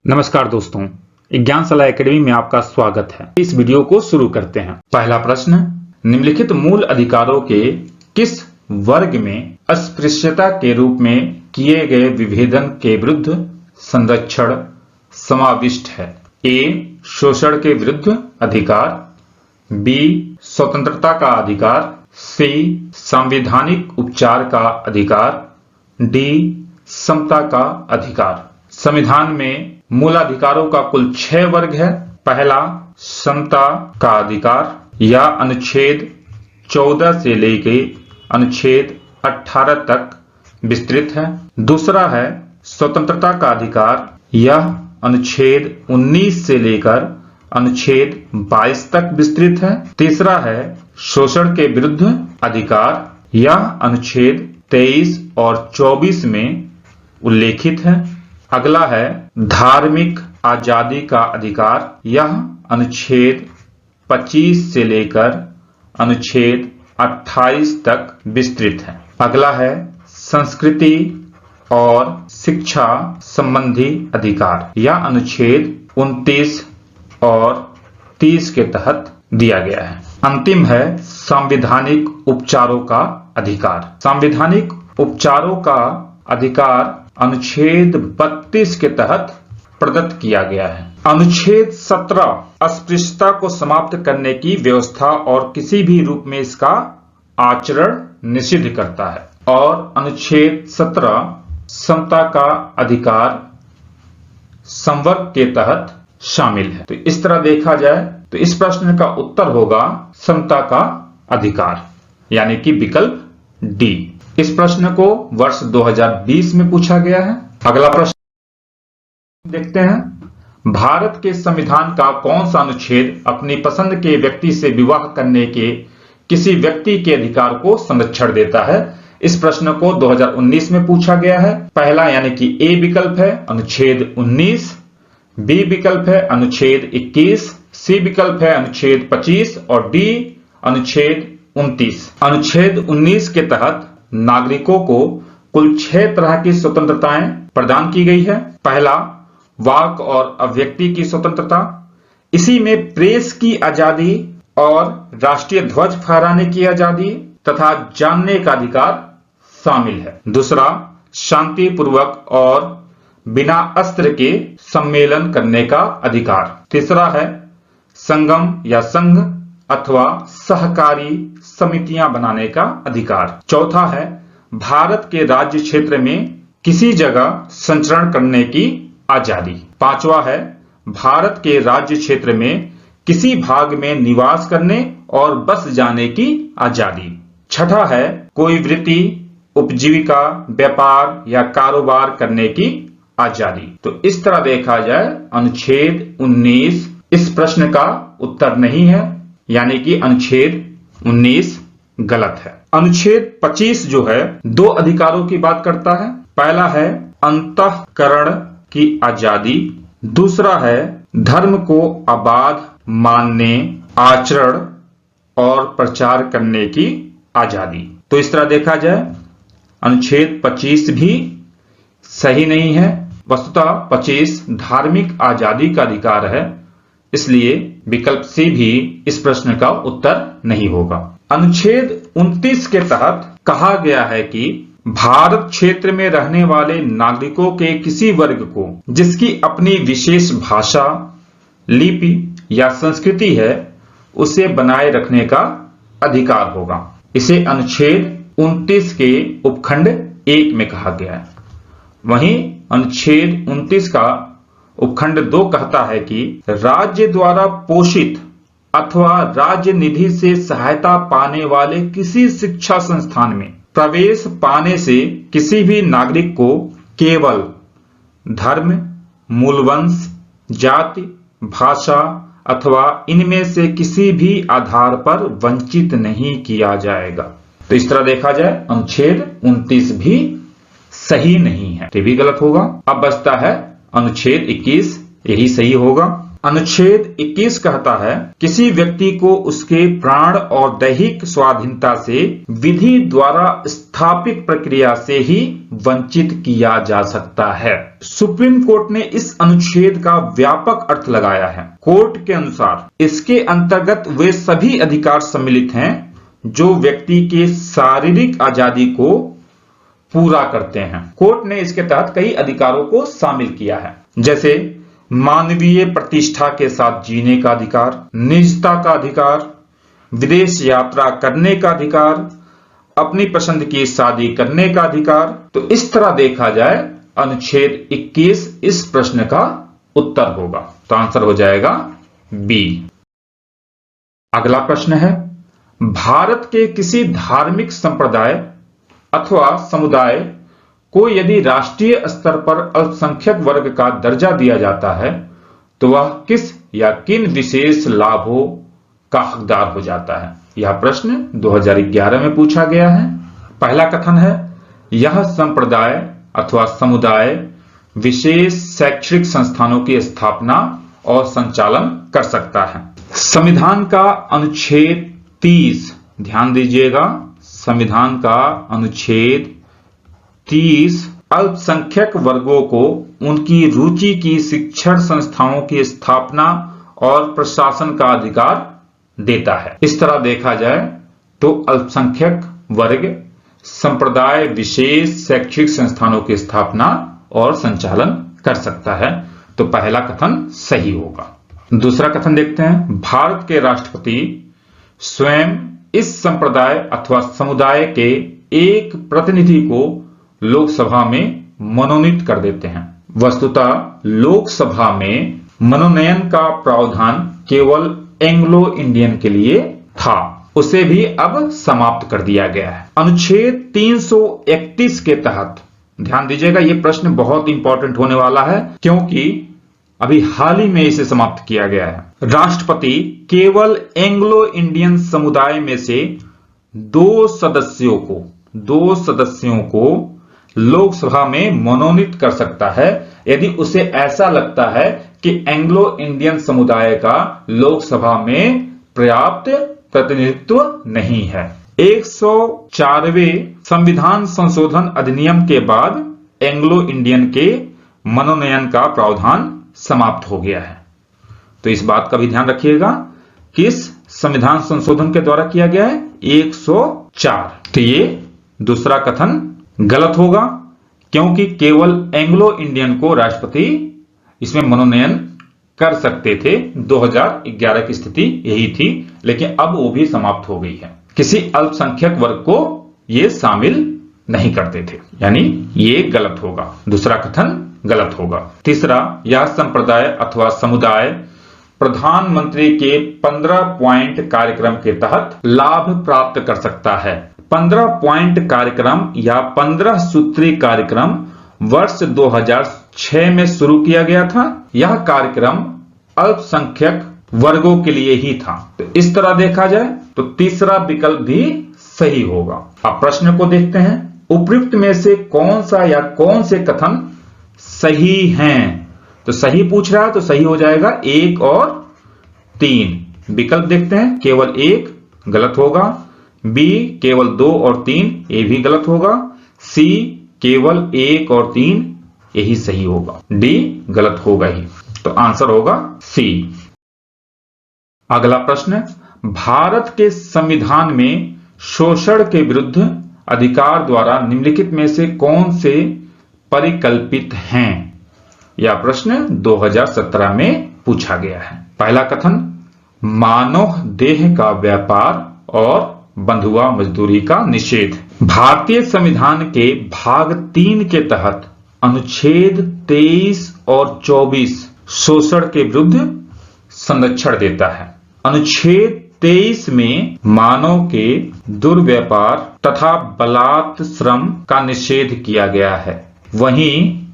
नमस्कार दोस्तों, ज्ञान सलाह एकेडमी में आपका स्वागत है। इस वीडियो को शुरू करते हैं। पहला प्रश्न, निम्नलिखित मूल अधिकारों के किस वर्ग में अस्पृश्यता के रूप में किए गए विभेदन के विरुद्ध संरक्षण समाविष्ट है? ए, शोषण के विरुद्ध अधिकार, बी, स्वतंत्रता का अधिकार, सी, संवैधानिक उपचार का अधिकार, डी, समता का अधिकार। संविधान में मूलाधिकारों का कुल 6 वर्ग है। पहला, समता का अधिकार या अनुच्छेद 14 से लेकर अनुच्छेद 18 तक विस्तृत है। दूसरा है स्वतंत्रता का अधिकार, यह अनुच्छेद 19 से लेकर अनुच्छेद 22 तक विस्तृत है। तीसरा है शोषण के विरुद्ध अधिकार, यह अनुच्छेद 23 और 24 में उल्लेखित है। अगला है धार्मिक आजादी का अधिकार, यह अनुच्छेद 25 से लेकर अनुच्छेद 28 तक विस्तृत है। अगला है संस्कृति और शिक्षा संबंधी अधिकार, यह अनुच्छेद 29 और 30 के तहत दिया गया है। अंतिम है संवैधानिक उपचारों का अधिकार। संवैधानिक उपचारों का अधिकार अनुच्छेद 32 के तहत प्रदत्त किया गया है। अनुच्छेद 17 अस्पृश्यता को समाप्त करने की व्यवस्था और किसी भी रूप में इसका आचरण निषिद्ध करता है। और अनुच्छेद 17 समता का अधिकार संवर्ग के तहत शामिल है। तो इस तरह देखा जाए तो इस प्रश्न का उत्तर होगा समता का अधिकार, यानी कि विकल्प डी। इस प्रश्न को वर्ष 2020 में पूछा गया है। अगला प्रश्न देखते हैं। भारत के संविधान का कौन सा अनुच्छेद अपनी पसंद के व्यक्ति से विवाह करने के किसी व्यक्ति के अधिकार को संरक्षण देता है? इस प्रश्न को 2019 में पूछा गया है। पहला यानी कि ए विकल्प है अनुच्छेद 19, बी विकल्प है अनुच्छेद 21, सी विकल्प है अनुच्छेद 25 और डी अनुच्छेद 29। अनुच्छेद 19 के तहत नागरिकों को कुल 6 तरह की स्वतंत्रताएं प्रदान की गई है। पहला, वाक और अभिव्यक्ति की स्वतंत्रता, इसी में प्रेस की आजादी और राष्ट्रीय ध्वज फहराने की आजादी तथा जानने का अधिकार शामिल है। दूसरा, शांतिपूर्वक और बिना अस्त्र के सम्मेलन करने का अधिकार। तीसरा है संगम या संघ अथवा सहकारी समितियां बनाने का अधिकार। चौथा है भारत के राज्य क्षेत्र में किसी जगह संचरण करने की आजादी। पांचवा है भारत के राज्य क्षेत्र में किसी भाग में निवास करने और बस जाने की आजादी। छठा है कोई वृत्ति, उपजीविका, व्यापार या कारोबार करने की आजादी। तो इस तरह देखा जाए अनुच्छेद 19 इस प्रश्न का उत्तर नहीं है, यानी कि अनुच्छेद 19 गलत है। अनुच्छेद 25 जो है 2 अधिकारों की बात करता है। पहला है अंतःकरण की आजादी, दूसरा है धर्म को अबाध मानने, आचरण और प्रचार करने की आजादी। तो इस तरह देखा जाए अनुच्छेद 25 भी सही नहीं है। वस्तुतः 25 धार्मिक आजादी का अधिकार है, इसलिए विकल्प सी भी इस प्रश्न का उत्तर नहीं होगा। अनुच्छेद 29 के तहत कहा गया है कि भारत क्षेत्र में रहने वाले नागरिकों के किसी वर्ग को जिसकी अपनी विशेष भाषा, लिपि या संस्कृति है उसे बनाए रखने का अधिकार होगा। इसे अनुच्छेद 29 के उपखंड 1 में कहा गया है। वहीं अनुच्छेद 29 का उपखंड 2 कहता है कि राज्य द्वारा पोषित अथवा राज्य निधि से सहायता पाने वाले किसी शिक्षा संस्थान में प्रवेश पाने से किसी भी नागरिक को केवल धर्म, मूलवंश, जाति, भाषा अथवा इनमें से किसी भी आधार पर वंचित नहीं किया जाएगा। तो इस तरह देखा जाए अनुच्छेद 29 भी सही नहीं है, ये भी गलत होगा। अब बचता है अनुच्छेद 21, यही सही होगा। अनुच्छेद 21 कहता है किसी व्यक्ति को उसके प्राण और दैहिक स्वाधीनता से विधि द्वारा स्थापित प्रक्रिया से ही वंचित किया जा सकता है। सुप्रीम कोर्ट ने इस अनुच्छेद का व्यापक अर्थ लगाया है। कोर्ट के अनुसार इसके अंतर्गत वे सभी अधिकार सम्मिलित हैं जो व्यक्ति के शारीरिक आजादी को पूरा करते हैं। कोर्ट ने इसके तहत कई अधिकारों को शामिल किया है, जैसे मानवीय प्रतिष्ठा के साथ जीने का अधिकार, निजता का अधिकार, विदेश यात्रा करने का अधिकार, अपनी पसंद की शादी करने का अधिकार। तो इस तरह देखा जाए अनुच्छेद 21 इस प्रश्न का उत्तर होगा। तो आंसर हो जाएगा बी। अगला प्रश्न है, भारत के किसी धार्मिक संप्रदाय अथवा समुदाय को यदि राष्ट्रीय स्तर पर अल्पसंख्यक वर्ग का दर्जा दिया जाता है तो वह किस या किन विशेष लाभों का हकदार हो जाता है? यह प्रश्न 2011 में पूछा गया है। पहला कथन है, यह संप्रदाय अथवा समुदाय विशेष शैक्षणिक संस्थानों की स्थापना और संचालन कर सकता है। संविधान का अनुच्छेद 30, ध्यान दीजिएगा, संविधान का अनुच्छेद 30 अल्पसंख्यक वर्गों को उनकी रुचि की शिक्षण संस्थाओं की स्थापना और प्रशासन का अधिकार देता है। इस तरह देखा जाए तो अल्पसंख्यक वर्ग संप्रदाय विशेष शैक्षिक संस्थानों की स्थापना और संचालन कर सकता है। तो पहला कथन सही होगा। दूसरा कथन देखते हैं, भारत के राष्ट्रपति स्वयं इस संप्रदाय अथवा समुदाय के एक प्रतिनिधि को लोकसभा में मनोनीत कर देते हैं। वस्तुतः लोकसभा में मनोनयन का प्रावधान केवल एंग्लो इंडियन के लिए था, उसे भी अब समाप्त कर दिया गया है। अनुच्छेद 331 के तहत, ध्यान दीजिएगा, यह प्रश्न बहुत इंपॉर्टेंट होने वाला है क्योंकि अभी हाल ही में इसे समाप्त किया गया है। राष्ट्रपति केवल एंग्लो इंडियन समुदाय में से दो सदस्यों को लोकसभा में मनोनीत कर सकता है यदि उसे ऐसा लगता है कि एंग्लो इंडियन समुदाय का लोकसभा में पर्याप्त प्रतिनिधित्व नहीं है। 104वें संविधान संशोधन अधिनियम के बाद एंग्लो इंडियन के मनोनयन का प्रावधान समाप्त हो गया है। तो इस बात का भी ध्यान रखिएगा, किस संविधान संशोधन के द्वारा किया गया है? 104। तो ये दूसरा कथन गलत होगा क्योंकि केवल एंग्लो इंडियन को राष्ट्रपति इसमें मनोनयन कर सकते थे। 2011 की स्थिति यही थी, लेकिन अब वो भी समाप्त हो गई है। किसी अल्पसंख्यक वर्ग को ये शामिल नहीं करते थे, यानी ये गलत होगा, दूसरा कथन गलत होगा। तीसरा, यह संप्रदाय अथवा समुदाय प्रधानमंत्री के 15 पॉइंट कार्यक्रम के तहत लाभ प्राप्त कर सकता है। 15 पॉइंट कार्यक्रम या 15 सूत्री कार्यक्रम वर्ष 2006 में शुरू किया गया था। यह कार्यक्रम अल्पसंख्यक वर्गों के लिए ही था। तो इस तरह देखा जाए तो तीसरा विकल्प भी सही होगा। अब प्रश्न को देखते हैं, उपयुक्त में से कौन सा या कौन से कथन सही हैं? तो सही पूछ रहा है तो सही हो जाएगा 1 और 3। विकल्प देखते हैं, केवल 1 गलत होगा, बी केवल 2 और 3 ये भी गलत होगा, सी केवल 1 और 3 यही सही होगा, डी गलत होगा ही। तो आंसर होगा सी। अगला प्रश्न, भारत के संविधान में शोषण के विरुद्ध अधिकार द्वारा निम्नलिखित में से कौन से परिकल्पित हैं? यह प्रश्न 2017 में पूछा गया है। पहला कथन, मानव देह का व्यापार और बंधुआ मजदूरी का निषेध। भारतीय संविधान के भाग 3 के तहत अनुच्छेद 23 और 24 शोषण के विरुद्ध संरक्षण देता है। अनुच्छेद 23 में मानव के दुर्व्यापार तथा बलात् श्रम का निषेध किया गया है। वहीं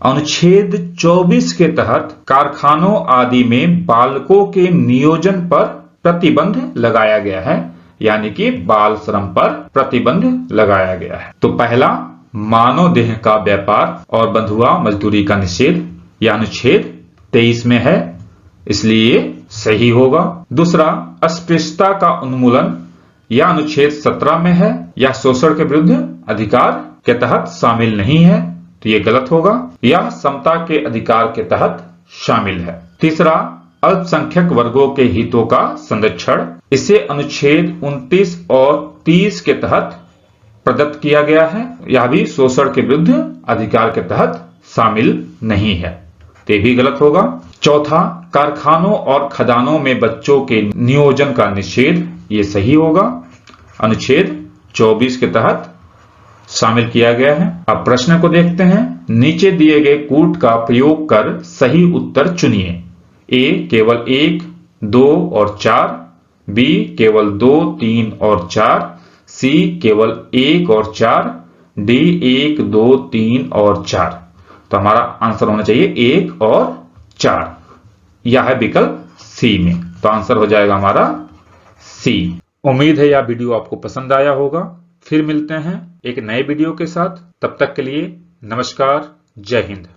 अनुच्छेद 24 के तहत कारखानों आदि में बालकों के नियोजन पर प्रतिबंध लगाया गया है, यानी कि बाल श्रम पर प्रतिबंध लगाया गया है। तो पहला, मानव देह का व्यापार और बंधुआ मजदूरी का निषेध, यह अनुच्छेद 23 में है, इसलिए सही होगा। दूसरा, अस्पृश्यता का उन्मूलन या अनुच्छेद 17 में है या शोषण के विरुद्ध अधिकार के तहत शामिल नहीं है, तो ये गलत होगा। यह समता के अधिकार के तहत शामिल है। तीसरा, अल्पसंख्यक वर्गों के हितों का संरक्षण, इसे अनुच्छेद 29 और 30 के तहत प्रदत्त किया गया है, यह भी शोषण के विरुद्ध अधिकार के तहत शामिल नहीं है, तो ये भी गलत होगा। चौथा, कारखानों और खदानों में बच्चों के नियोजन का निषेध, ये सही होगा, अनुच्छेद 24 के तहत शामिल किया गया है। अब प्रश्न को देखते हैं। नीचे दिए गए कूट का प्रयोग कर सही उत्तर चुनिए। ए केवल 1, 2 और 4, बी केवल 2, 3 और 4, सी केवल 1 और 4, डी 1, 2, 3 और 4। तो हमारा आंसर होना चाहिए 1 और 4। यह है विकल्प सी में, तो आंसर हो जाएगा हमारा सी। उम्मीद है यह वीडियो आपको पसंद आया होगा। फिर मिलते हैं एक नए वीडियो के साथ। तब तक के लिए नमस्कार, जय हिंद।